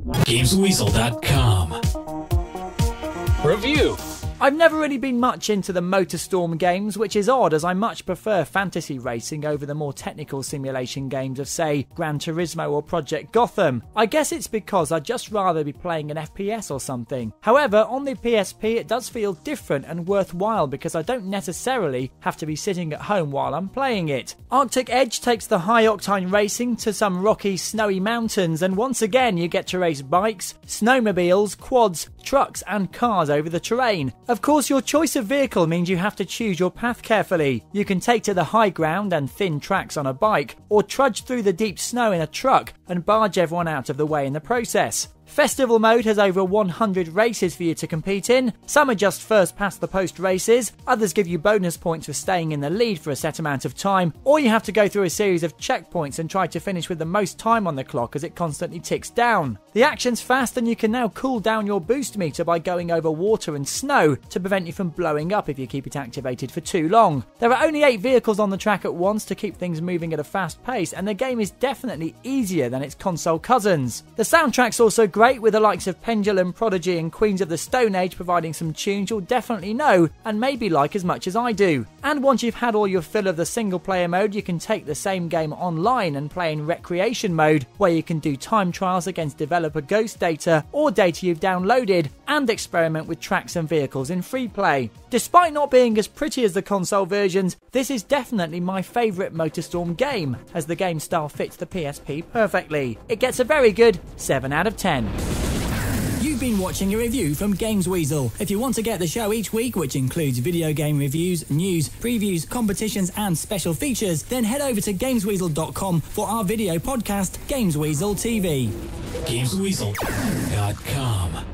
Gamesweasel.com. Review. I've never really been much into the Motorstorm games, which is odd as I much prefer fantasy racing over the more technical simulation games of, say, Gran Turismo or Project Gotham. I guess it's because I'd just rather be playing an FPS or something. However, on the PSP it does feel different and worthwhile because I don't necessarily have to be sitting at home while I'm playing it. Arctic Edge takes the high-octane racing to some rocky, snowy mountains, and once again you get to race bikes, snowmobiles, quads, trucks and cars over the terrain. Of course, your choice of vehicle means you have to choose your path carefully. You can take to the high ground and thin tracks on a bike, or trudge through the deep snow in a truck and barge everyone out of the way in the process. Festival mode has over 100 races for you to compete in. Some are just first past the post races, others give you bonus points for staying in the lead for a set amount of time, or you have to go through a series of checkpoints and try to finish with the most time on the clock as it constantly ticks down. The action's fast and you can now cool down your boost meter by going over water and snow to prevent you from blowing up if you keep it activated for too long. There are only 8 vehicles on the track at once to keep things moving at a fast pace, and the game is definitely easier than its console cousins. The soundtrack's also great, with the likes of Pendulum, Prodigy and Queens of the Stone Age providing some tunes you'll definitely know and maybe like as much as I do. And once you've had all your fill of the single player mode, you can take the same game online and play in recreation mode, where you can do time trials against developer ghost data or data you've downloaded, and experiment with tracks and vehicles in free play. Despite not being as pretty as the console versions, this is definitely my favourite Motorstorm game, as the game style fits the PSP perfectly. It gets a very good 7 out of 10. You've been watching a review from Gamesweasel. If you want to get the show each week, which includes video game reviews, news, previews, competitions and special features, then head over to Gamesweasel.com for our video podcast, Gamesweasel TV. Gamesweasel.com.